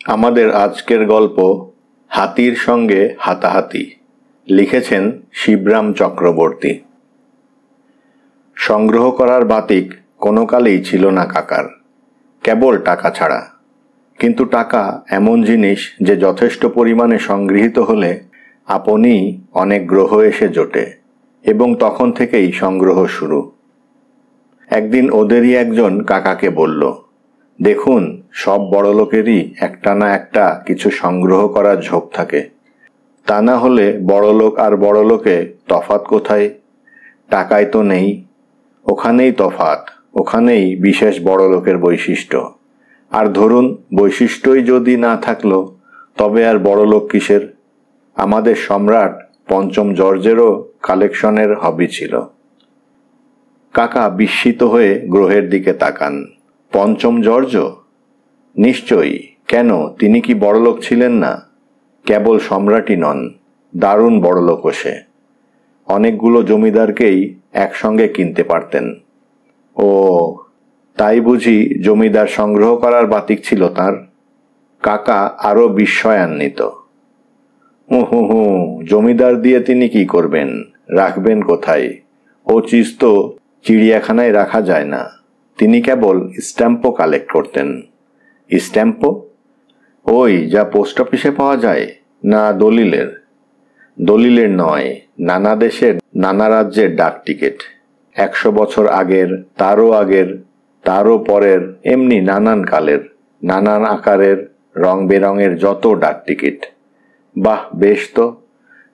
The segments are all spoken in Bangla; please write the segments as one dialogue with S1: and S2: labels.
S1: আমাদের আজকের গল্প হাতির সঙ্গে হাতাহাতি। লিখেছেন শিবরাম চক্রবর্তী। সংগ্রহ করার বাতিক কোনো কালেই ছিল না কাকার, কেবল টাকা ছাড়া। কিন্তু টাকা এমন জিনিস যে যথেষ্ট পরিমাণে সংগৃহীত হলে আপনিই অনেক গ্রহ এসে জোটে, এবং তখন থেকেই সংগ্রহ শুরু। একদিন ওদেরই একজন কাকাকে বলল, দেখুন, সব বড়লোকেরই একটা না একটা কিছু সংগ্রহ করার ঝোঁক থাকে। তা না হলে বড়লোক আর বড়লোকে তফাৎ কোথায়? টাকায় তো নেই, ওখানেই তফাৎ, ওখানেই বিশেষ বড়লোকের বৈশিষ্ট্য। আর ধরুন বৈশিষ্ট্যই যদি না থাকলো, তবে আর বড়লোক কিসের? আমাদের সম্রাট পঞ্চম জর্জেরও কালেকশনের হবি ছিল। কাকা বিস্মিত হয়ে গ্রহের দিকে তাকান। পঞ্চম জর্জ? নিশ্চয়ই। কেন, তিনি কি বড়লোক ছিলেন না? কেবল সম্রাটই নন, দারুণ বড়লোকও সে। অনেকগুলো জমিদারকেই একসঙ্গে কিনতে পারতেন। ও, তাই বুঝি জমিদার সংগ্রহ করার বাতিক ছিল তার? কাকা আরো বিস্ময়ান্বিত। হু, জমিদার দিয়ে তিনি কি করবেন, রাখবেন কোথায়? ও চিজ তো চিড়িয়াখানায় রাখা যায় না। তিনি কেবল স্ট্যাম্পও কালেক্ট করতেন। স্ট্যাম্পও? ওই যা পোস্ট অফিসে পাওয়া যায়? না দলিলের? দলিলের নয়, নানা দেশের নানা রাজ্যের ডাক টিকিট। 100 বছর আগের, তারও আগের, তারও পরের, এমনি নানান কালের, নানান আকারের, রং বেরঙের যত ডাক টিকিট। বাহ, বেশ তো।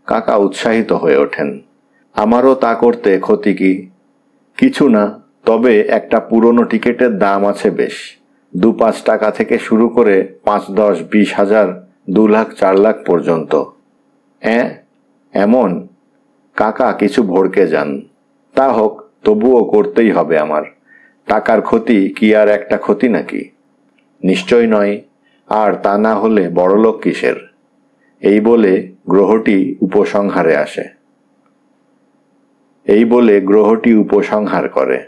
S1: কাকা উৎসাহিত হয়ে ওঠেন। আমারও তা করতে ক্ষতি কি? কিছু না, তবে একটা পুরনো টিকিটের দাম আছে বেশ। 2-5 টাকা থেকে শুরু করে 5, 10, 20 হাজার, 2 লাখ, 4 লাখ পর্যন্ত। এমন? কাকা কিছু ভড়কে যান। তা হোক, তবুও করতেই হবে আমার। টাকার ক্ষতি কি আর একটা ক্ষতি নাকি? নিশ্চয় নয়। আর তা না হলে বড়লোক কিসের? এই বলে গ্রহটি উপসংহার করে,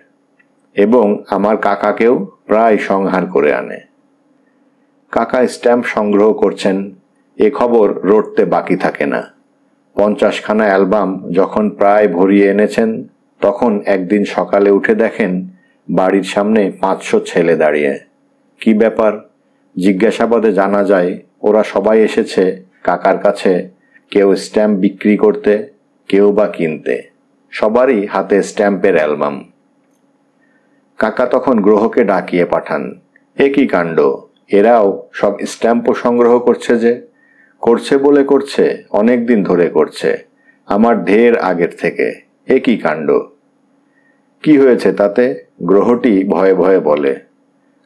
S1: এবং আমার কাকাকেও প্রায় সংহার করে আনে। কাকা স্ট্যাম্প সংগ্রহ করছেন, এ খবর রটতে বাকি থাকে না। 50 খানা অ্যালবাম যখন প্রায় ভরিয়ে এনেছেন, তখন একদিন সকালে উঠে দেখেন বাড়ির সামনে 500 ছেলে দাঁড়িয়ে। কি ব্যাপার? জিজ্ঞাসাবাদে জানা যায় ওরা সবাই এসেছে কাকার কাছে, কেউ স্ট্যাম্প বিক্রি করতে, কেউ বা কিনতে। সবারই হাতে স্ট্যাম্পের অ্যালবাম। কাকা তখন গ্রহকে ডাকিয়ে পাঠান। এ কি কাণ্ড, এরাও সব স্ট্যাম্পও সংগ্রহ করছে যে? করছে বলে করছে, অনেক দিন ধরে করছে, আমার ঢের আগের থেকে। এ কি কাণ্ড! কি হয়েছে তাতে? গ্রহটি ভয়ে ভয়ে বলে।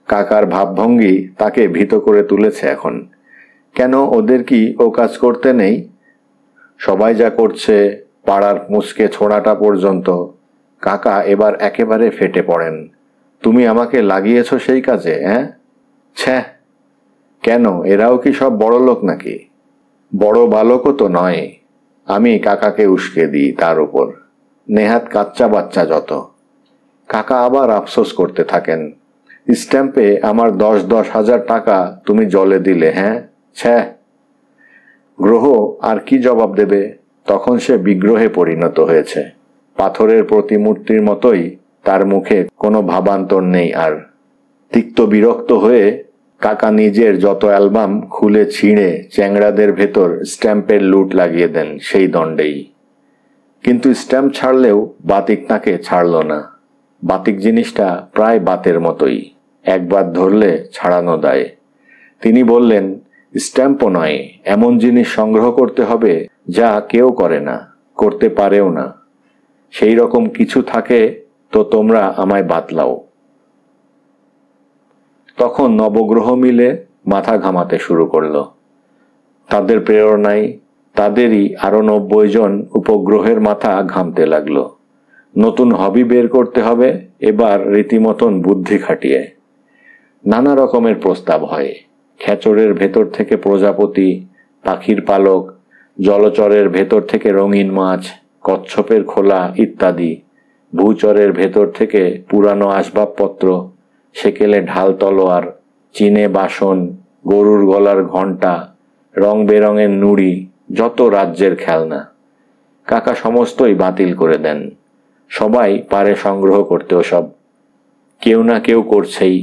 S1: কাকার ভাবভঙ্গি তাকে ভীত করে তুলেছে এখন। কেন, ওদের কি ও কাজ করতে নেই? সবাই যা করছে, পাড়ার মুচকে ছোড়াটা পর্যন্ত। কাকা এবার একেবারে ফেটে পড়েন। তুমি আমাকে লাগিয়েছ সেই কাজে? ছ্যাঃ, কেন, এরাও কি সব বড় লোক নাকি? বড় বালকও তো নয়। আমি কাকাকে উস্কে দিই তার উপর। নেহাত কাচ্চা বাচ্চা যত। কাকা আবার আফসোস করতে থাকেন। স্ট্যাম্পে আমার 10-10 হাজার টাকা তুমি জলে দিলে। ছ্যাঃ। গ্রহ আর কি জবাব দেবে? তখন সে বিগ্রহে পরিণত হয়েছে। পাথরের প্রতিমূর্তির মতোই তার মুখে কোনো ভাবান্তর নেই আর। তিক্ত বিরক্ত হয়ে কাকা নিজের যত অ্যালবাম খুলে ছিঁড়ে চ্যাংড়াদের ভেতর স্ট্যাম্পের লুট লাগিয়ে দেন সেই দণ্ডেই। কিন্তু স্ট্যাম্প ছাড়লেও বাতিক তাকে ছাড়ল না। বাতিক জিনিসটা প্রায় বাতের মতোই, একবার ধরলে ছাড়ানো দায়। তিনি বললেন, স্ট্যাম্পও নয়, এমন জিনিস সংগ্রহ করতে হবে যা কেউ করে না, করতে পারেও না। সেই রকম কিছু থাকে তো তোমরা আমায় বাতলাও। তখন নবগ্রহ মিলে মাথা ঘামাতে শুরু করলো। তাদের প্রেরণায় তাদেরই আরো 90 জন উপগ্রহের মাথা ঘামতে লাগলো। নতুন হবি বের করতে হবে এবার, রীতিমতন বুদ্ধি খাটিয়ে। নানা রকমের প্রস্তাব হয়। খেচরের ভেতর থেকে প্রজাপতি, পাখির পালক, জলচরের ভেতর থেকে রঙিন মাছ, কচ্ছপের খোলা ইত্যাদি। ভূচরের ভেতর থেকে পুরানো আসবাবপত্র, সেকেলে ঢাল তলোয়ার, চীনে বাসন, গরুর গলার ঘণ্টা, রং বেরঙের নুড়ি, যত রাজ্যের খেলনা। কাকা সমস্তই বাতিল করে দেন। সবাই পারে সংগ্রহ করতে ওসব। কেউ না কেউ করছেই।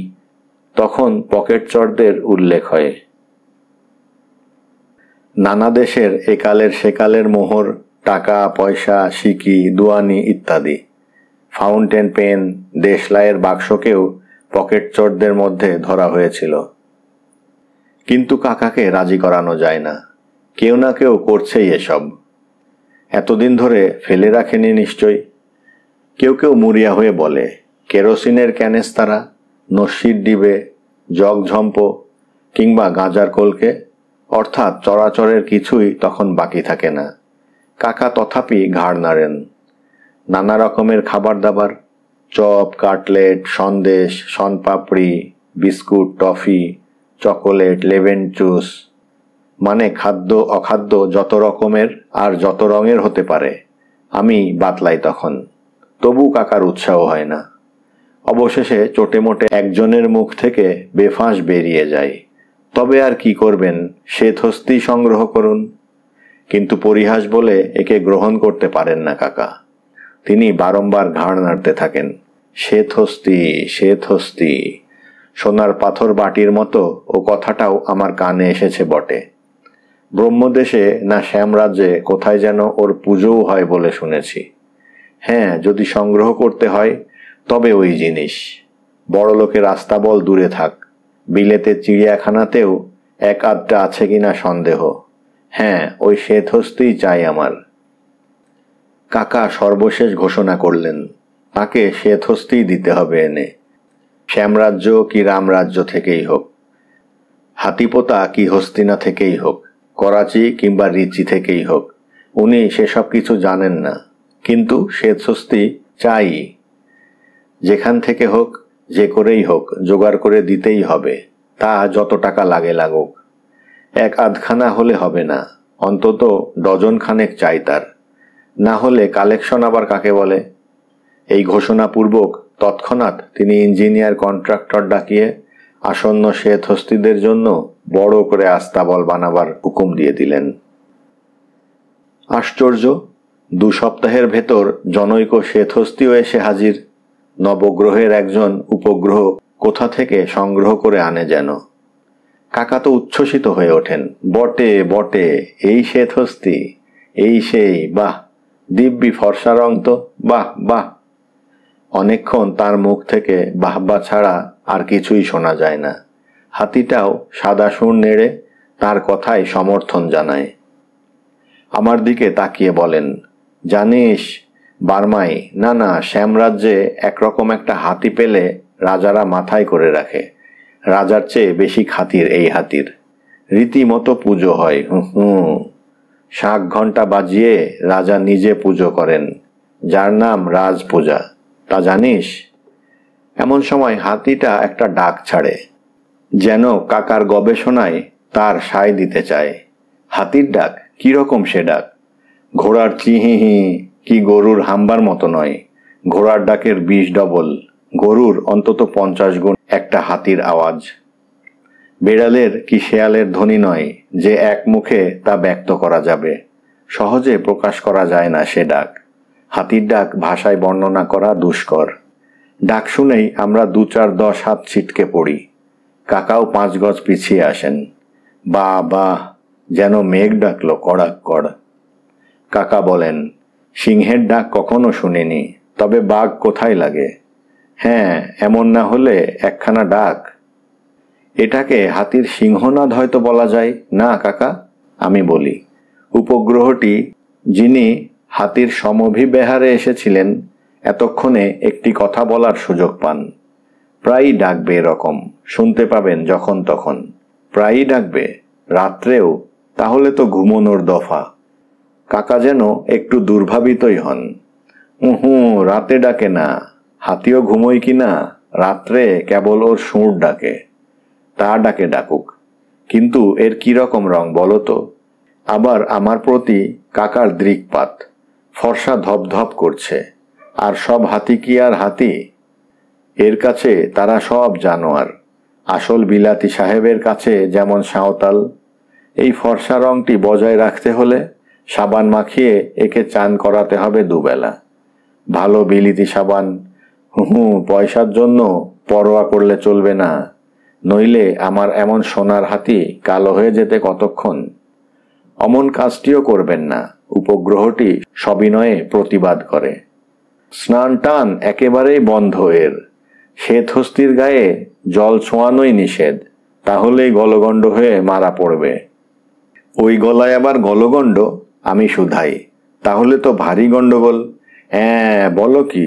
S1: তখন পকেট চরদের উল্লেখ হয়। নানা দেশের একালের সেকালের মোহর, টাকা পয়সা, সিকি, দুয়ানি ইত্যাদি। ফাউন্টেন পেন, দেশলাইয়ের বাক্সকেও পকেট চোরদের মধ্যে ধরা হয়েছিল। কিন্তু কাকাকে রাজি করানো যায় না। কেউ না কেউ করছেই এসব। এতদিন ধরে ফেলে রাখেনি নিশ্চয়। কেউ কেউ মুড়িয়া হয়ে বলে, কেরোসিনের ক্যানেস্তারা, নস্যির ডিবে, জগঝম্প কিংবা গাঁজার কলকে, অর্থাৎ চরাচরের কিছুই তখন বাকি থাকে না। কাকা তথাপি ঘাড় নাড়েন। নানা রকমের খাবার দাবার, চপ, কাটলেট, সন্দেশ, শনপাপড়ি, biscuit, toffee, chocolate, lemon juice, মানে খাদ্য অখাদ্য যত রকমের আর যত রঙের হতে পারে আমি বাতলাই তখন। তবু কাকার উৎসাহ হয় না। অবশেষে চোটে মোটে একজনের মুখ থেকে বেফাঁস বেরিয়ে যায়, তবে আর কি করবেন, শ্বেতহস্তি সংগ্রহ করুন। কিন্তু পরিহাস বলে একে গ্রহণ করতে পারেন না কাকা। তিনি বারংবার ঘাড় নাড়তে থাকেন। শ্বেতহস্তি, শ্বেতহস্তি। সোনার পাথর বাটির মতো ও কথাটাও আমার কানে এসেছে বটে। ব্রহ্মদেশে না শ্যামরাজ্যে কোথায় যেন ওর পুজোও হয় বলে শুনেছি। হ্যাঁ, যদি সংগ্রহ করতে হয় তবে ওই জিনিস। বড় লোকের আস্তাবল দূরে থাক, বিলেতে চিড়িয়াখানাতেও এক আধটা আছে কিনা সন্দেহ। হ্যাঁ, ওই শ্বেতহস্তিই চাই আমার। কাকা সর্বশেষ ঘোষণা করলেন, তাকে শ্বেতহস্তিই দিতে হবে এনে। শ্যামরাজ্য কি রামরাজ্য থেকেই হোক, হাতিপোতা কি হস্তিনা থেকেই হোক, করাচি কিংবা রিচি থেকেই হোক, উনি সেসব কিছু জানেন না। কিন্তু শ্বেতহস্তি চাই। যেখান থেকে হোক, যে করেই হোক, জোগাড় করে দিতেই হবে। তা যত টাকা লাগে লাগুক। এক আধখানা হলে হবে না, অন্তত ডজন খানেক চাই তার। না হলে কালেকশন আবার কাকে বলে? এই ঘোষণাপূর্বক তৎক্ষণাৎ তিনি ইঞ্জিনিয়ার কন্ট্রাক্টর ডাকিয়ে আসন্ন শ্বেতহস্তিদের জন্য বড় করে আস্তাবল বানাবার হুকুম দিয়ে দিলেন। আশ্চর্য, 2 সপ্তাহের ভেতর জনৈক শ্বেতহস্তিও এসে হাজির। নবগ্রহের একজন উপগ্রহ কোথা থেকে সংগ্রহ করে আনে যেন। কাকা তো উচ্ছ্বসিত হয়ে ওঠেন। বটে বটে, এই শ্বেতহস্তি, এই সেই, বাহ, দিব্যি ফর্সা রং তো, বাহ বাহ। অনেকক্ষণ তার মুখ থেকে বাহবা ছাড়া আর কিছুই শোনা যায় না। হাতিটাও সাদা সুর নেড়ে তার কথায় সমর্থন জানায়। আমার দিকে তাকিয়ে বলেন, জানিস বার্মাই, না না, শ্যামরাজ্যে একরকম একটা হাতি পেলে রাজারা মাথায় করে রাখে। রাজার চেয়ে বেশি খাতির এই হাতির। রীতিমতো পুজো হয়। শাঁখ ঘণ্টা বাজিয়ে রাজা নিজে পুজো করেন, যার নাম রাজপূজা। তা জানিস? এমন সময় হাতিটা একটা ডাক ছাড়ে, যেন কাকার গবেষণায় তার সায় দিতে চায়। হাতির ডাক কিরকম সে ডাক? ঘোড়ার চিহিহি কি গরুর হাম্বার মতো নয়। ঘোড়ার ডাকের 20 ডবল, গরুর অন্তত 50 গুণ একটা হাতির আওয়াজ। বেড়ালের কি শেয়ালের ধ্বনি নয় যে এক মুখে তা ব্যক্ত করা যাবে। সহজে প্রকাশ করা যায় না সে ডাক। হাতির ডাক ভাষায় বর্ণনা করা দুষ্কর। ডাক শুনেই আমরা 2-4-10 হাত ছিটকে পড়ি। কাকাও 5 গজ পিছিয়ে আসেন। বা বা, যেন মেঘ ডাকলো কড়াক কড়। কাকা বলেন, সিংহের ডাক কখনো শুনিনি, তবে বাঘ কোথায় লাগে? হ্যাঁ, এমন না হলে একখানা ডাক। এটাকে হাতির সিংহনাদ হয়তো বলা যায় না কাকা? আমি বলি, উপগ্রহটি যিনি হাতির সমভিব্যাহারে এসেছিলেন এতক্ষণে একটি কথা বলার সুযোগ পান। প্রায়ই ডাকবে এরকম, শুনতে পাবেন যখন তখন। প্রায়ই ডাকবে, রাত্রেও। তাহলে তো ঘুমোনোর দফা। কাকা যেন একটু দুর্ভাবিতই হন। রাতে ডাকে না। হাতিও ঘুমোয় কিনা, রাত্রে কেবল ওর সুর ডাকে। তা ডাকে ডাকুক, কিন্তু এর কিরকম রং বলো তো? আবার আমার প্রতি কাকার দৃকপাত। ফর্সা ধপধপ করছে। আর সব হাতি কি আর হাতি? এর কাছে তারা সব জানোয়ার। আসল বিলাতি সাহেবের কাছে যেমন সাঁওতাল, এই ফর্সা রংটি বজায় রাখতে হলে সাবান মাখিয়ে একে চান করাতে হবে দুবেলা। ভালো বিলিতি সাবান। পয়সার জন্য পরোয়া করলে চলবে না, নইলে আমার এমন সোনার হাতি কালো হয়ে যেতে কতক্ষণ। অমন কাজটিও করবেন না, উপগ্রহটি সবিনয়ে প্রতিবাদ করে। স্নান টান একেবারেই বন্ধ এর। শ্বেত হস্তির গায়ে জল ছোঁয়ানোই নিষেধ, তাহলেই গলগণ্ড হয়ে মারা পড়বে। ওই গলায় আবার গলগণ্ড? আমি শুধাই, তাহলে তো ভারী গন্ডগোল। হ্যাঁ, বলো কি?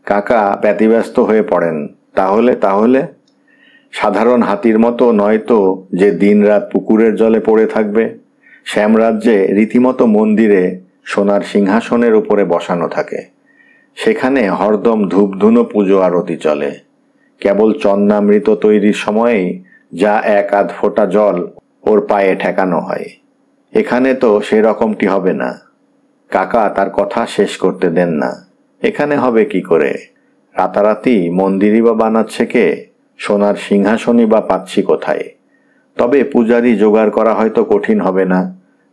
S1: কাকা ব্যতিব্যস্ত হয়ে পড়েন। তাহলে তাহলে সাধারণ হাতির মতো নয় তো যে দিনরাত পুকুরের জলে পড়ে থাকবে। শ্যামরাজ্যে রীতিমতো মন্দিরে সোনার সিংহাসনের উপরে বসানো থাকে। সেখানে হরদম ধূপধুনো পুজো আরতি চলে। কেবল চন্নামৃত তৈরির সময়েই যা এক আধ ফোঁটা জল ওর পায়ে ঠেকানো হয়। এখানে তো সেরকমটি হবে না। কাকা তার কথা শেষ করতে দেন না। এখানে হবে কি করে? রাতারাতি মন্দিরই বা বানাচ্ছে কে? সোনার সিংহাসনই বা পাচ্ছি কোথায়? তবে পূজারি জোগাড় করা হয়তো কঠিন হবে না।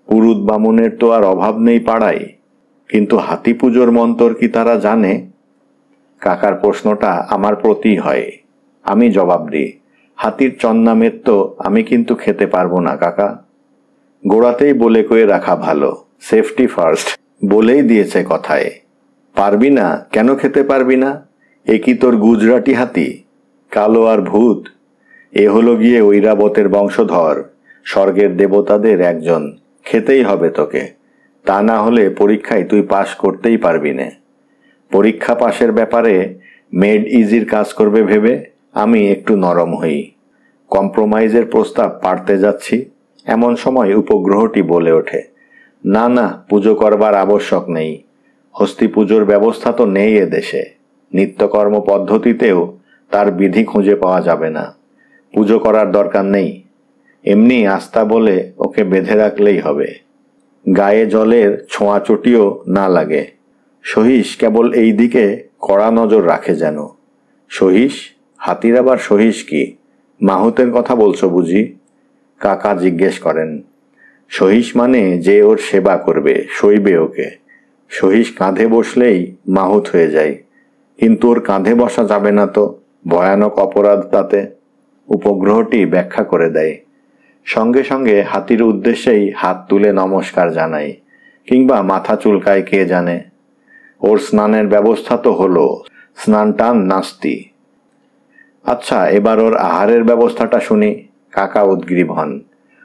S1: পুরুত বামুনের তো আর অভাব নেই পাড়ায়। কিন্তু হাতি পুজোর মন্তর কি তারা জানে? কাকার প্রশ্নটা আমার প্রতি হয়। আমি জবাব দিই, হাতির চন্নামের তো আমি কিন্তু খেতে পারবো না কাকা। গোড়াতেই বলে কয়ে রাখা ভালো, সেফটি ফার্স্ট বলেই দিয়েছে কথায়। পারবি না? কেন খেতে পারবি না? এ কি তোর গুজরাটি হাতি? কালো আর ভূত? এ হলো গিয়ে ঐরাবতের বংশধর, স্বর্গের দেবতাদের একজন। খেতেই হবে তোকে, তা না হলে পরীক্ষায় তুই পাশ করতেই পারবি না। পরীক্ষা পাশের ব্যাপারে মেড ইজির কাজ করবে ভেবে আমি একটু নরম হই। কম্প্রোমাইজের প্রস্তাব পাড়তে যাচ্ছি, এমন সময় উপগ্রহটি বলে ওঠে, না না, পুজো করবার আবশ্যক নেই। হস্তি পুজোর ব্যবস্থা তো নেই এ দেশে। নিত্যকর্ম পদ্ধতিতেও তার বিধি খুঁজে পাওয়া যাবে না। পুজো করার দরকার নেই, এমনি আস্থা বলে ওকে বেঁধে রাখলেই হবে। গায়ে জলের ছোঁয়াচুটিও না লাগে। সহিস কেবল এই দিকে কড়া নজর রাখে যেন। সহিস? হাতির আবার সহিস কি? মাহুতের কথা বলছো বুঝি? কাকা জিজ্ঞেস করেন। সহিস মানে যে ওর সেবা করবে, সইবে ওকে। সহিস কাঁধে বসলেই মাহুত হয়ে যায়। কিন্তু ওর কাঁধে বসা যাবে না তো, ভয়ানক অপরাধ তাতে। উপগ্রহটি ব্যাখ্যা করে দেয়। সঙ্গে সঙ্গে হাতির উদ্দেশ্যেই হাত তুলে নমস্কার জানাই, কিংবা মাথা চুলকায় কে জানে। ওর স্নানের ব্যবস্থা তো হলো, স্নান টান নাস্তি। আচ্ছা, এবার ওর আহারের ব্যবস্থাটা শুনি। কাকা উদ্গ্রীব হন।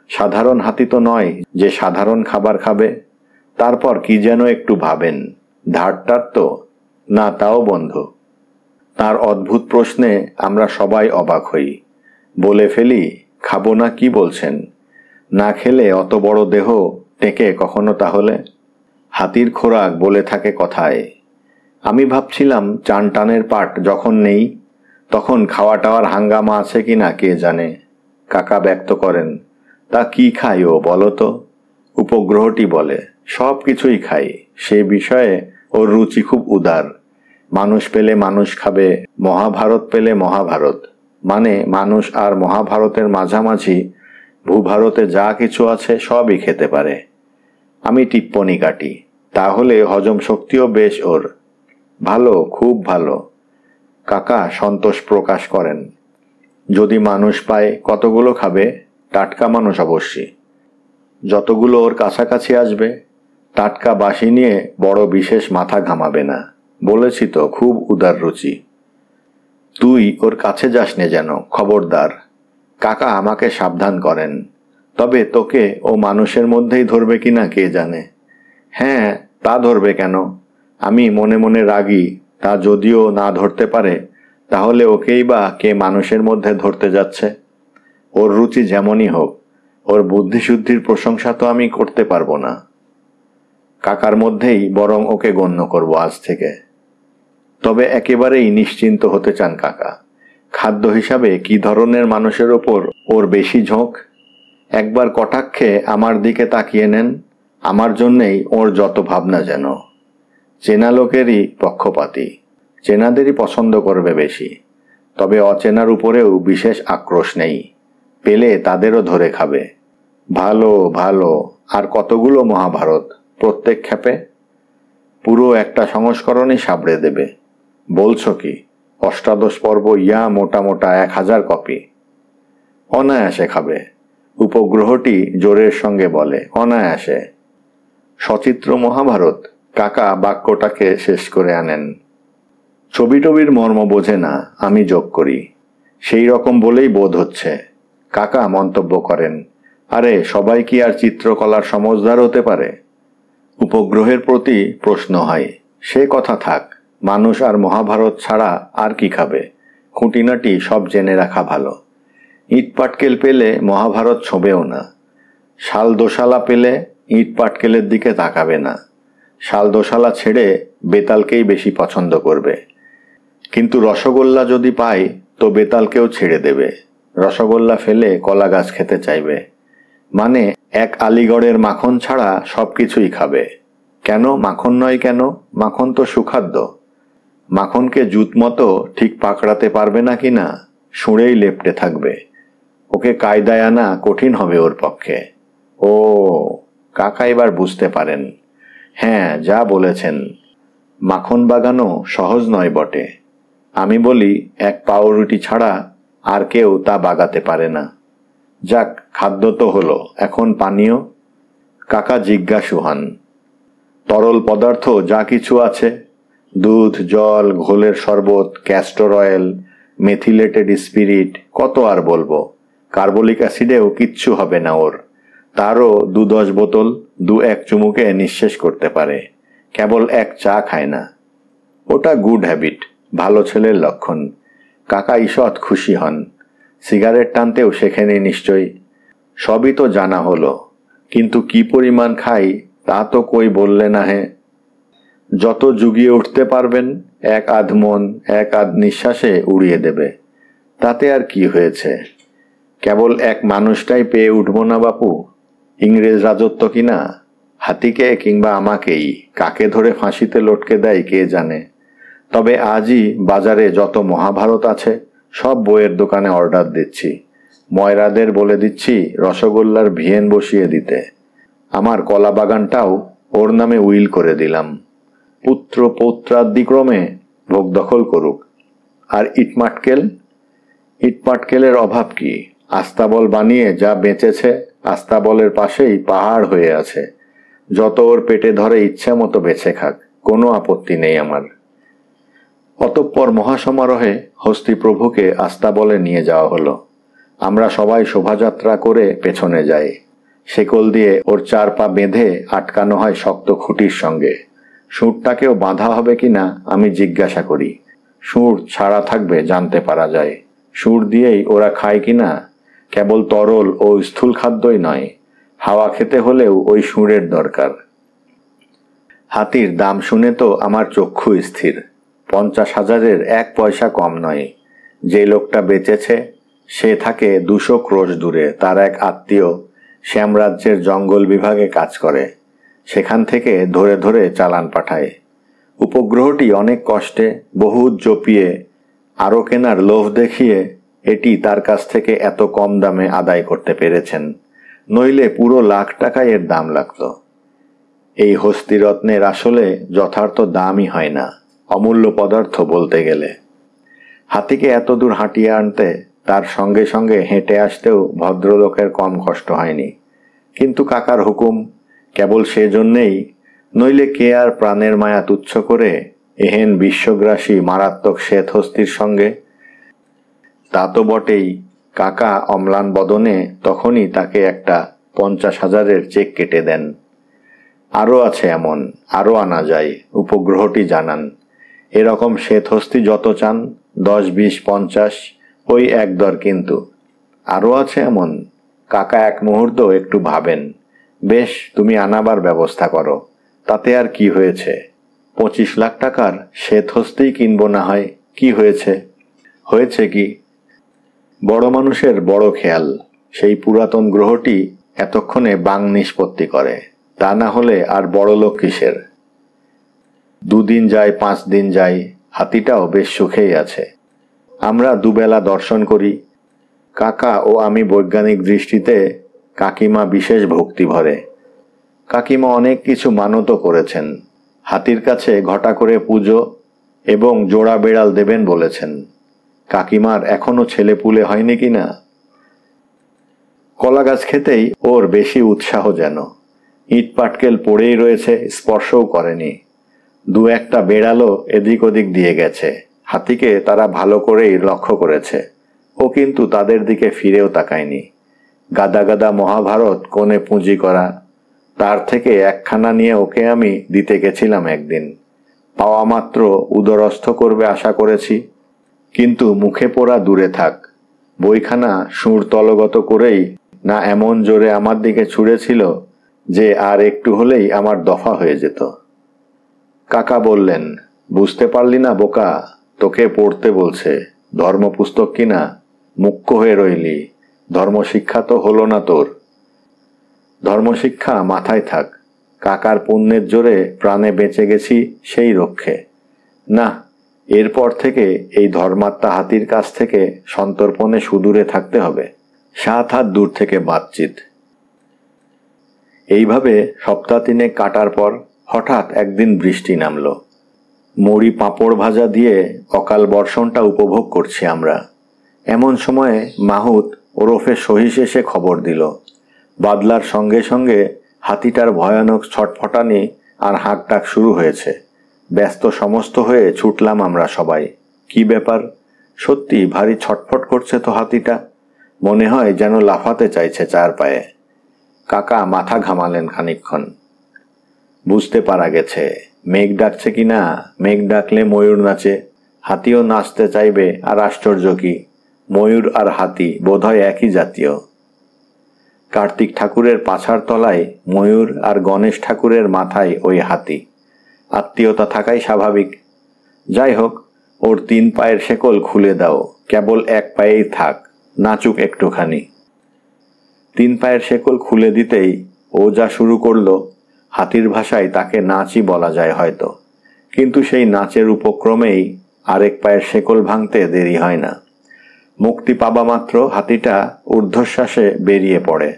S1: সাধারণ হাতি তো নয় যে সাধারণ খাবার খাবে। তারপর কি যেন একটু ভাবেন, ধারটার তো না, তাও বন্ধ। তার অদ্ভুত প্রশ্নে আমরা সবাই অবাক হই। বলে ফেলি, খাবো না? কি বলছেন? না খেলে অত বড় দেহ টেকে কখনো তাহলে? হাতির খোরাক বলে থাকে কথায়। আমি ভাবছিলাম চান টানের পাট যখন নেই তখন খাওয়া টাওয়ার হাঙ্গামা আছে কিনা কে জানে। কাকা ব্যক্ত করেন, তা কি খাই ও বলো তো? উপগ্রহটি বলে, সব কিছুই খাই। সে বিষয়ে ওর রুচি খুব উদার। মানুষ পেলে মানুষ খাবে, মহাভারত পেলে মহাভারত, মানে মানুষ আর মহাভারতের মাঝামাঝি ভূভারতে যা কিছু আছে সবই খেতে পারে। আমি টিপ্পনি কাটি, তাহলে হজম শক্তিও বেশ ওর। ভালো, খুব ভালো। কাকা সন্তোষ প্রকাশ করেন। যদি মানুষ পায় কতগুলো খাবে? টাটকা মানুষ অবশ্যই। যতগুলো ওর কাছাকাছি আসবে। টাটকা বাসি নিয়ে বড় বিশেষ মাথা ঘামাবে না। বলেছি তো, খুব উদার রুচি। তুই ওর কাছে যাস নে যেন, খবরদার। কাকা আমাকে সাবধান করেন। তবে তোকে ও মানুষের মধ্যেই ধরবে কিনা কে জানে। হ্যাঁ, তা ধরবে কেন? আমি মনে মনে রাগী, তা যদিও না ধরতে পারে, তাহলে ওকেই বা কে মানুষের মধ্যে ধরতে যাচ্ছে? ওর রুচি যেমনই হোক, ওর বুদ্ধিশুদ্ধির প্রশংসা তো আমি করতে পারবো না। কাকার মধ্যেই বরং ওকে গণ্য করব আজ থেকে। তবে একেবারেই নিশ্চিন্ত হতে চান কাকা। খাদ্য হিসাবে কি ধরনের মানুষের ওপর ওর বেশি ঝোঁক? একবার কটাক্ষে আমার দিকে তাকিয়ে নেন, আমার জন্যেই ওর যত ভাবনা যেন। চেনা লোকেরই পক্ষপাতী, চেনাদেরই পছন্দ করবে বেশি। তবে অচেনার উপরেও বিশেষ আক্রোশ নেই। পেলে তাদেরও ধরে খাবে। ভালো ভালো, আর কতগুলো মহাভারত প্রত্যেক ক্ষেপে? পুরো একটা সংস্করণই সাবড়ে দেবে। বলছো কি? অষ্টাদশ পর্ব ইয়া মোটা মোটা 1000 কপি। অনায়াসে খাবে। উপগ্রহটি জোরের সঙ্গে বলে, অনায়াসে। সচিত্র মহাভারত? কাকা বাক্যটাকে শেষ করে আনেন। ছবি টবির মর্ম বোঝে না, আমি যোগ করি। সেই রকম বলেই বোধ হচ্ছে। কাকা মন্তব্য করেন, আরে সবাই কি আর চিত্রকলার সমজদার হতে পারে? উপগ্রহের প্রতি প্রশ্ন হয়, সে কথা থাক। মানুষ আর মহাভারত ছাড়া আর কি খাবে? খুঁটিনাটি সব জেনে রাখা ভালো। ইট পাটকেল পেলে মহাভারত ছোঁবেও না। শাল দোশালা পেলে ইট পাটকেলের দিকে তাকাবে না। শাল দোশালা ছেড়ে বেতালকেই বেশি পছন্দ করবে। কিন্তু রসগোল্লা যদি পায় তো বেতালকেও ছেড়ে দেবে। রসগোল্লা ফেলে কলা গাছ খেতে চাইবে। মানে এক আলিগড়ের মাখন ছাড়া সবকিছুই খাবে। কেন মাখন নয় কেন? মাখন তো সুখাদ্য। মাখনকে জুত মতো ঠিক পাকড়াতে পারবে না কিনা শুঁড়েই লেপ্টে থাকবে। ওকে কায়দায় আনা কঠিন হবে ওর পক্ষে। ও, কাকা এবার বুঝতে পারেন। হ্যাঁ, যা বলেছেন। মাখন বাগানো সহজ নয় বটে। আমি বলি এক পাউরুটি ছাড়া আর কেউ তা বাগাতে পারে না। যাক, খাদ্য তো হলো, এখন পানীয়? কাকা জিজ্ঞাসু হন। তরল পদার্থ যা কিছু আছে, দুধ, জল, ঘোলের শরবত, ক্যাস্টর অয়েল, মেথিলেটেড স্পিরিট, কত আর বলবো। কার্বলিক অ্যাসিডেও কিচ্ছু হবে না ওর। তারও 2-10 বোতল 2-1 চুমুকে নিঃশেষ করতে পারে। কেবল এক চা খায় না। ওটা গুড হ্যাবিট, ভালো ছেলের লক্ষণ। কাকা ঈষৎ খুশি হন। সিগারেট টানতেও শেখেনি নিশ্চয়ই। সবই তো জানা হলো, কিন্তু কি পরিমাণ খাই তা তো কই বললে না। হে, যত জুগিয়ে উঠতে পারবেন 1-8 মণ 1-8 নিঃশ্বাসে উড়িয়ে দেবে। তাতে আর কি হয়েছে? কেবল এক মানুষটাই পেয়ে উঠব না বাপু? ইংরেজ রাজত্ব কিনা? হাতিকে কিংবা আমাকেই কাকে ধরে ফাঁসিতে লটকে দেয় কে জানে। তবে আজই বাজারে যত মহাভারত আছে সব বইয়ের দোকানে অর্ডার দিচ্ছি। ময়রাদের বলে দিচ্ছি রসগোল্লার ভিয়েন বসিয়ে দিতে। আমার কলা বাগানটাও ওর নামে উইল করে দিলাম। পুত্র পৌত্রাদিক্রমে ভোগ দখল করুক। আর ইটমাটকেল? ইটপাটকেলের অভাব কি? আস্তাবল বানিয়ে যা বেঁচেছে আস্তাবলের পাশেই পাহাড় হয়ে আছে। যত ওর পেটে ধরে ইচ্ছে মতো বেছে খাক, কোনো আপত্তি নেই আমার। অতঃপর মহাসমারোহে হস্তিপ্রভুকে আস্তাবলে নিয়ে যাওয়া হলো। আমরা সবাই শোভাযাত্রা করে পেছনে যাই। শেকল দিয়ে ওর 4 পা বেঁধে আটকানো হয় শক্ত খুঁটির সঙ্গে। সুরটাকেও বাঁধা হবে কিনা আমি জিজ্ঞাসা করি। সুর ছাড়া থাকবে জানতে পারা যায়। সুর দিয়েই ওরা খায় কিনা। কেবল তরল ও স্থূল খাদ্যই নয়, হাওয়া খেতে হলেও ওই সুরের দরকার। হাতির দাম শুনে তো আমার চক্ষু স্থির। 50,000-এর 1 পয়সা কম নয়। যে লোকটা বেঁচেছে সে থাকে 200 ক্রোশ দূরে। তার এক আত্মীয় শ্যামরাজ্যের জঙ্গল বিভাগে কাজ করে। সেখান থেকে ধরে ধরে চালান পাঠায়। উপগ্রহটি অনেক কষ্টে বহুত জপিয়ে আরও কেনার লোভ দেখিয়ে এটি তার কাছ থেকে এত কম দামে আদায় করতে পেরেছেন। নইলে পুরো লাখ টাকায় এর দাম লাগত। এই হস্তিরত্নের আসলে যথার্থ দামই হয় না, অমূল্য পদার্থ বলতে গেলে। হাতিকে এত দূর হাঁটিয়ে আনতে, তার সঙ্গে সঙ্গে হেঁটে আসতেও ভদ্রলোকের কম কষ্ট হয়নি। কিন্তু কাকার হুকুম, কেবল সেজন্যেই, নইলে কে আর প্রাণের মায়া তুচ্ছ করে এহেন বিশ্বগ্রাসী মারাত্মক শ্বেত হস্তির সঙ্গে? তা তো বটেই। কাকা অম্লান বদনে তখনই তাকে একটা 50,000-এর চেক কেটে দেন। আরও আছে এমন, আরও আনা যায়, উপগ্রহটি জানান। এরকম শ্বেত হস্তি যত চান, 10, 20, 50, ওই এক দর। কিন্তু আরও আছে এমন? কাকা এক মুহূর্ত একটু ভাবেন। বেশ, তুমি আনাবার ব্যবস্থা করো, তাতে আর কি হয়েছে? 25 লাখ টাকার শ্বেত হস্তিই কিনবো না হয়, কি হয়েছে? হয়েছে কি? বড় মানুষের বড় খেয়াল। সেই পুরাতন গ্রহটি এতক্ষণে বাং নিষ্পত্তি করে। তা না হলে আর বড় লোক কিসের? 2 দিন যায়, 5 দিন যায়, হাতিটাও বেশ সুখেই আছে। আমরা দুবেলা দর্শন করি। কাকা ও আমি বৈজ্ঞানিক দৃষ্টিতে কাকিমা বিশেষ ভক্তি ভরে। কাকিমা অনেক কিছু মানতও করেছেন। হাতির কাছে ঘটা করে পুজো এবং জোড়া বেড়াল দেবেন বলেছেন। কাকিমার এখনো ছেলেপুলে হয়নি কিনা। কলা গাছ খেতেই ওর বেশি উৎসাহ যেন। ইট পাটকেল পড়েই রয়েছে, স্পর্শও করেনি। দু একটা বেড়ালও এদিক ওদিক দিয়ে গেছে। হাতিকে তারা ভালো করেই লক্ষ্য করেছে। ও কিন্তু তাদের দিকে ফিরেও তাকায়নি। গাদা গাদা মহাভারত কোণে পুঁজি করা, তার থেকে একখানা নিয়ে ওকে আমি দিতে গেছিলাম একদিন। পাওয়া মাত্র উদরস্থ করবে আশা করেছি, কিন্তু মুখে পোড়া দূরে থাক। বইখানা সুর তলগত করেই না এমন জোরে আমার দিকে ছুঁড়েছিল যে আর একটু হলেই আমার দফা হয়ে যেত। কাকা বললেন, বুঝতে পারলি না বোকা, তোকে পড়তে বলছে। ধর্মপুস্তক কিনা, মুখ্য হয়ে রইলি। ধর্মশিক্ষা তো হলো না তোর। ধর্মশিক্ষা মাথায় থাক। কাকার পুণ্যের জোরে প্রাণে বেঁচে গেছি, সেই রক্ষে। না, এরপর থেকে এই ধর্মাত্মা হাতির কাছ থেকে সন্তর্পণে সুদূরে থাকতে হবে। 7 হাত দূর থেকে বাতচিত। এইভাবে সপ্তাহ 3 কাটার পর হঠাৎ একদিন বৃষ্টি নামল। মুড়ি পাঁপড় ভাজা দিয়ে অকাল বর্ষণটা উপভোগ করছি আমরা। এমন সময়ে মাহুত ওরফে সহিস এসে খবর দিল, বাদলার সঙ্গে সঙ্গে হাতিটার ভয়ানক ছটফটানি আর হাঁকডাক শুরু হয়েছে। ব্যস্ত সমস্ত হয়ে ছুটলাম আমরা সবাই। কি ব্যাপার? সত্যি ভারী ছটফট করছে তো হাতিটা। মনে হয় যেন লাফাতে চাইছে 4 পায়ে। কাকা মাথা ঘামালেন খানিকক্ষণ। বুঝতে পারা গেছে। মেঘ ডাকছে কিনা। মেঘ ডাকলে ময়ূর নাচে, হাতিও নাচতে চাইবে। আর আশ্চর্য কি, ময়ূর আর হাতি বোধহয় একই জাতীয়। কার্তিক ঠাকুরের পাছার তলায় ময়ূর আর গণেশ ঠাকুরের মাথায় ওই হাতি। আত্মীয়তা থাকাই স্বাভাবিক। যাই হোক, ওর 3 পায়ের শেকল খুলে দাও, কেবল 1 পায়েই থাক, নাচুক একটুখানি। 3 পায়ের শেকল খুলে দিতেই ও যা শুরু করলো, হাতির ভাষায় তাকে নাচই বলা যায় হয়তো। কিন্তু সেই নাচের উপক্রমেই আরেক পায়ের শেকল ভাঙতে দেরি হয় না। মুক্তি পাবা মাত্র হাতিটা ঊর্ধ্বশ্বাসে বেরিয়ে পড়ে।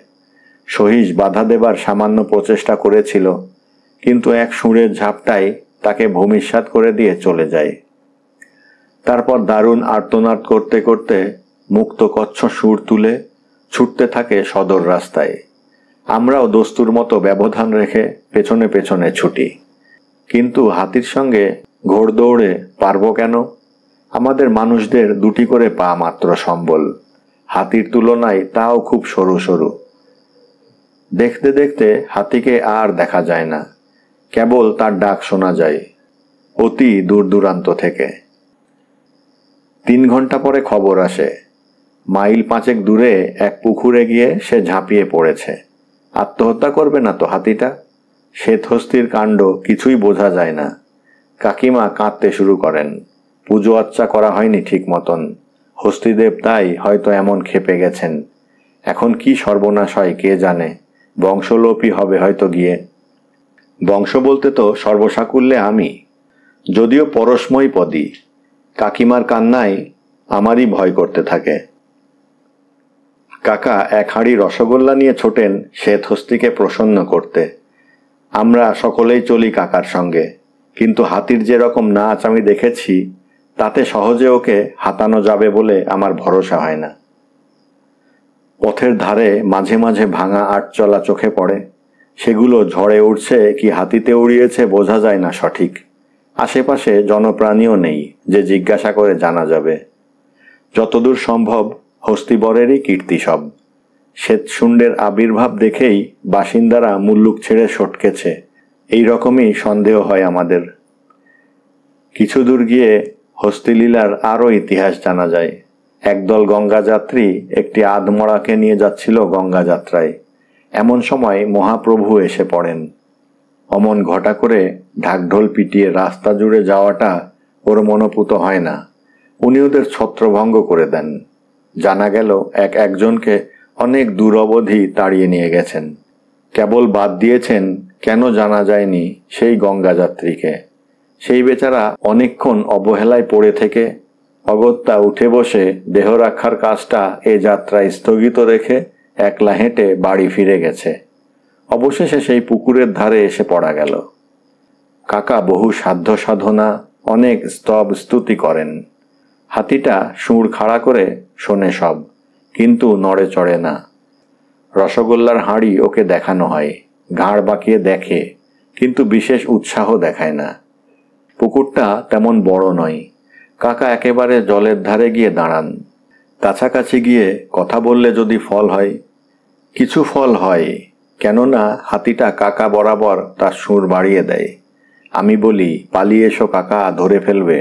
S1: সহিস বাধা দেবার সামান্য প্রচেষ্টা করেছিল, কিন্তু এক সুরের ঝাপটাই তাকে ভূমিসাৎ করে দিয়ে চলে যায়। তারপর দারুণ আর্তনাদ করতে করতে মুক্ত কচ্ছ সুর তুলে ছুটতে থাকে সদর রাস্তায়। আমরাও দস্তুর মতো ব্যবধান রেখে পেছনে পেছনে ছুটি। কিন্তু হাতির সঙ্গে ঘোড়দৌড়ে পারবো কেন? আমাদের মানুষদের 2টি করে পা মাত্র সম্বল। হাতির তুলনায় তাও খুব সরু সরু। দেখতে দেখতে হাতিকে আর দেখা যায় না, কেবল তার ডাক শোনা যায় অতি দূর দূরান্ত থেকে। 3 ঘন্টা পরে খবর আসে, মাইল 5 দূরে এক পুকুরে গিয়ে সে ঝাঁপিয়ে পড়েছে। আত্মহত্যা করবে না তো হাতিটা? শ্বেতহস্তির কাণ্ড কিছুই বোঝা যায় না। কাকিমা কাঁদতে শুরু করেন। পুজো আচ্চা করা হয়নি ঠিক মতন। হস্তিদেব তাই হয়তো এমন ক্ষেপে গেছেন। এখন কি সর্বনাশ হয় কে জানে। বংশলোপই হবে হয়তো গিয়ে। বংশ বলতে তো সর্বসাকুল্যে আমি, যদিও পরশময় পদী। কাকিমার কান্নায় আমারই ভয় করতে থাকে। কাকা 1 হাঁড়ি রসগোল্লা নিয়ে ছোটেন শ্বেতহস্তিকে প্রসন্ন করতে। আমরা সকলেই চলি কাকার সঙ্গে, কিন্তু হাতির যেরকম নাচ আমি দেখেছি, তাতে সহজে ওকে হাতানো যাবে বলে আমার ভরসা হয় না। পথের ধারে মাঝে মাঝে ভাঙা আটচলা চোখে পড়ে। সেগুলো ঝড়ে উঠছে কি হাতিতে উড়িয়েছে বোঝা যায় না সঠিক। আশেপাশে জনপ্রাণীও নেই যে জিজ্ঞাসা করে জানা যাবে। যতদূর সম্ভব হস্তিবরেরই কীর্তি সব। শ্বেতশুণ্ডের আবির্ভাব দেখেই বাসিন্দারা মুল্লুক ছেড়ে সটকেছে, এই রকমই সন্দেহ হয় আমাদের। কিছু দূর গিয়ে হস্তিলীলার আরও ইতিহাস জানা যায়। একদল গঙ্গাযাত্রী একটি আধমরাকে নিয়ে যাচ্ছিল গঙ্গা যাত্রায়। এমন সময় মহাপ্রভু এসে পড়েন। অমন ঘটা করে ঢাকঢোল পিটিয়ে রাস্তা জুড়ে যাওয়াটা ওর মনোপুত হয় না। উনি ওদের ছত্রভঙ্গ করে দেন। জানা গেল একজনকে অনেক দূর অবধি তাড়িয়ে নিয়ে গেছেন। কেবল বাদ দিয়েছেন কেন জানা যায়নি সেই গঙ্গা যাত্রীকে। সেই বেচারা অনেকক্ষণ অবহেলায় পড়ে থেকে অগত্যা উঠে বসে দেহ রক্ষার কাজটা এ যাত্রা স্থগিত রেখে একলা হেঁটে বাড়ি ফিরে গেছে। অবশেষে সেই পুকুরের ধারে এসে পড়া গেল। কাকা বহু সাধ্য সাধনা, অনেক স্তব স্তুতি করেন। হাতিটা সুর খাড়া করে শোনে সব, কিন্তু নড়ে চড়ে না। রসগোল্লার হাঁড়ি ওকে দেখানো হয়, ঘাড় বাঁকিয়ে দেখে, কিন্তু বিশেষ উৎসাহ দেখায় না। পুকুরটা তেমন বড় নয়। কাকা একেবারে জলের ধারে গিয়ে দাঁড়ান। কাছাকাছি গিয়ে কথা বললে যদি ফল হয়। কিছু ফল হয়, কেননা হাতিটা কাকা বরাবর তার সুর বাড়িয়ে দেয়। আমি বলি, পালিয়ে এসো কাকা, ধরে ফেলবে।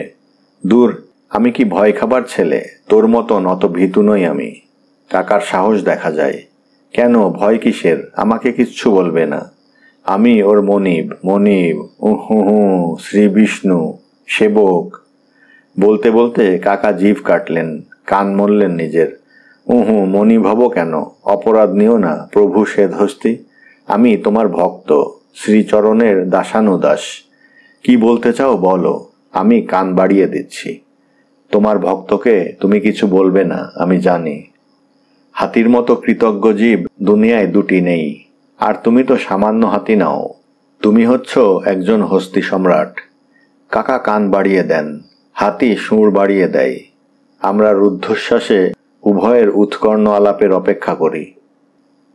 S1: দূর, আমি কি ভয় খাবার ছেলে? তোর মতন অত ভীতু নই আমি। কাকার সাহস দেখা যায়। কেন, ভয় কিসের? আমাকে কিচ্ছু বলবে না। আমি ওর মনিব। মনিব, উহু, শ্রী বিষ্ণু, সেবক। বলতে বলতে কাকা জিভ কাটলেন, কান মললেন নিজের। উহু, মনিব হব কেন? অপরাধ নিও না, প্রভু সেধস্তি। আমি তোমার ভক্ত, শ্রীচরণের দাসানুদাস। কি বলতে চাও বলো, আমি কান বাড়িয়ে দিচ্ছি। তোমার ভক্তকে তুমি কিছু বলবে না, আমি জানি। হাতির মতো কৃতজ্ঞ জীব দুনিয়ায় দুটি নেই। আর তুমি তো সামান্য হাতি নাও, তুমি হচ্ছ একজন হস্তি সম্রাট। কাকা কান বাড়িয়ে দেন, হাতি সুর বাড়িয়ে দেয়। আমরা রুদ্ধশ্বাসে উভয়ের উৎকর্ণ আলাপের অপেক্ষা করি।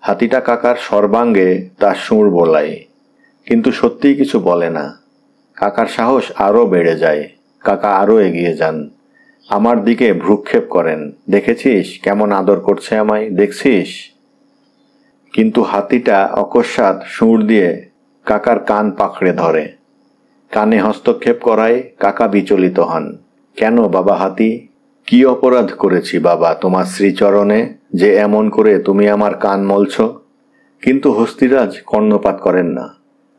S1: হাতিটা কাকার সর্বাঙ্গে তার সুর বোলায়, কিন্তু সত্যিই কিছু বলে না। কাকার সাহস আরও বেড়ে যায়। কাকা আরও এগিয়ে যান, আমার দিকে ভ্রুক্ষেপ করেন। দেখেছিস কেমন আদর করছে আমায়, দেখছিস? কিন্তু হাতিটা অকস্মাৎ সুর দিয়ে কাকার কান পাকড়ে ধরে। কানে হস্তক্ষেপ করায় কাকা বিচলিত হন। কেন বাবা হাতি, কি অপরাধ করেছি বাবা তোমার শ্রীচরণে যে এমন করে তুমি আমার কান মলছ? কিন্তু হস্তিরাজ কর্ণপাত করেন না।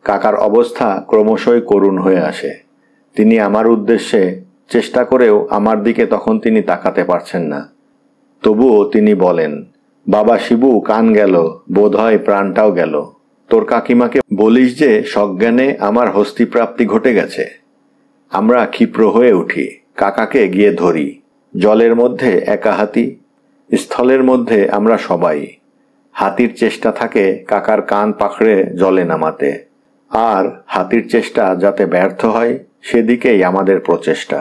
S1: কাকার অবস্থা ক্রমশই করুণ হয়ে আসে। তিনি আমার উদ্দেশ্যে চেষ্টা করেও আমার দিকে তখন তিনি তাকাতে পারছেন না। তবুও তিনি বলেন, বাবা শিবু, কান গেল, বোধ হয় প্রাণটাও গেল। তোর কাকিমাকে বলিস যে সজ্ঞানে আমার হস্তিপ্রাপ্তি ঘটে গেছে। আমরা ক্ষিপ্র হয়ে উঠি, কাকাকে গিয়ে ধরি। জলের মধ্যে একা হাতি, স্থলের মধ্যে আমরা সবাই। হাতির চেষ্টা থাকে কাকার কান পাকড়ে জলে নামাতে, আর হাতির চেষ্টা যাতে ব্যর্থ হয় সেদিকেই আমাদের প্রচেষ্টা।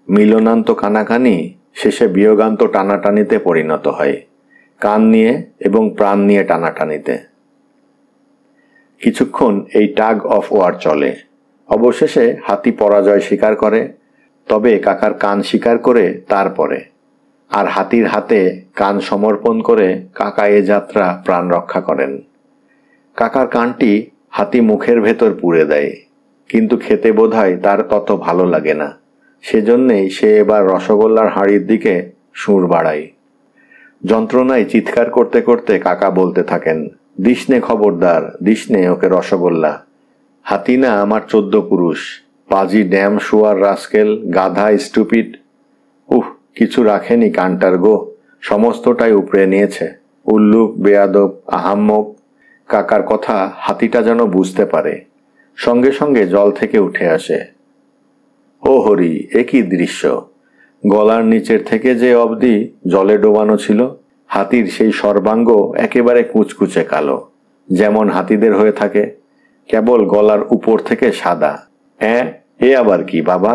S1: মিলনান্ত কানাকানি শেষে বিয়োগান্ত টানাটানিতে পরিণত হয়, কান নিয়ে এবং প্রাণ নিয়ে টানাটানিতে। কিছুক্ষণ এই টাগ অফ ওয়ার চলে। অবশেষে হাতি পরাজয় স্বীকার করে, তবে কাকার কান স্বীকার করে তারপরে। আর হাতির হাতে কান সমর্পণ করে কাকা এ যাত্রা প্রাণ রক্ষা করেন। কাকার কানটি হাতি মুখের ভেতর পুরে দেয়, কিন্তু খেতে বোধহয় তার তত ভালো লাগে না। সেজন্যেই সে এবার রসগোল্লার হাঁড়ির দিকে সুর বাড়ায়। যন্ত্রণায় চিৎকার করতে করতে কাকা বলতে থাকেন, দিসনে খবরদার, দিসনে ওকে রসগোল্লা। হাতি না আমার 14 পুরুষ, পাজি ড্যাম শুয়ার রাস্কেল, গাধা স্টুপিড। কিছু রাখেনি কানটার গো, সমস্তটাই উপড়ে নিয়েছে। উল্লুক, বেয়াদব, আহাম্মক। কাকার কথা হাতিটা যেন বুঝতে পারে, সঙ্গে সঙ্গে জল থেকে উঠে আসে। ও হরি, এ কি দৃশ্য! গলার নিচের থেকে যে অবধি জলে ডোবানো ছিল, হাতির সেই সর্বাঙ্গ একেবারে কুচকুচে কালো, যেমন হাতিদের হয়ে থাকে। কেবল গলার উপর থেকে সাদা। এ আবার কি বাবা?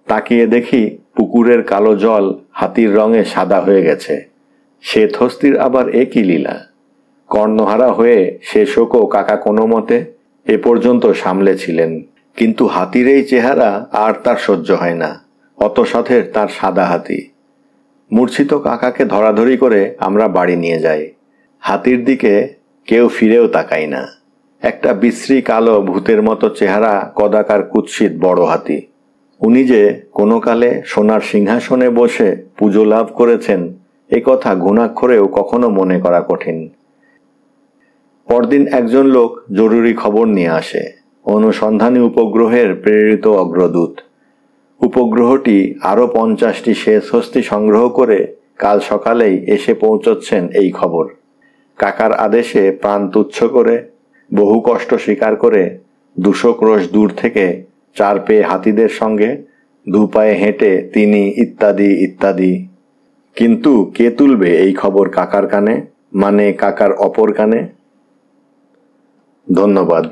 S1: তাকিয়ে দেখি পুকুরের কালো জল হাতির রঙে সাদা হয়ে গেছে। শ্বেত হস্তির আবার এ কি লীলা! কর্ণহারা হয়ে সে শোকও কাকা কোনো মতে এ পর্যন্ত সামলেছিলেন, কিন্তু হাতির এই চেহারা আর তার সহ্য হয় না। অত সাথের তার সাদা হাতি। মূর্ছিত কাকাকে ধরাধরি করে আমরা বাড়ি নিয়ে যাই। হাতির দিকে কেউ ফিরেও তাকাই না। একটা বিশ্রী কালো ভূতের মতো চেহারা কদাকার কুৎসিত বড় হাতি। উনি যে কোনো কালে সোনার সিংহাসনে বসে পুজো লাভ করেছেন, এ কথা ঘুণাক্ষরেও কখনো মনে করা কঠিন। পরদিন একজন লোক জরুরি খবর নিয়ে আসে, অনুসন্ধানী উপগ্রহের প্রেরিত অগ্রদূত। উপগ্রহটি আরও 50টি শেষ হস্তি সংগ্রহ করে কাল সকালেই এসে পৌঁছচ্ছেন এই খবর। কাকার আদেশে প্রাণ তুচ্ছ করে, বহু কষ্ট স্বীকার করে 200 ক্রোশ দূর থেকে 4 পেয়ে হাতিদের সঙ্গে দুপায়ে হেঁটে তিনি ইত্যাদি ইত্যাদি। কিন্তু কে তুলবে এই খবর কাকার কানে, মানে কাকার অপর কানে? ধন্যবাদ।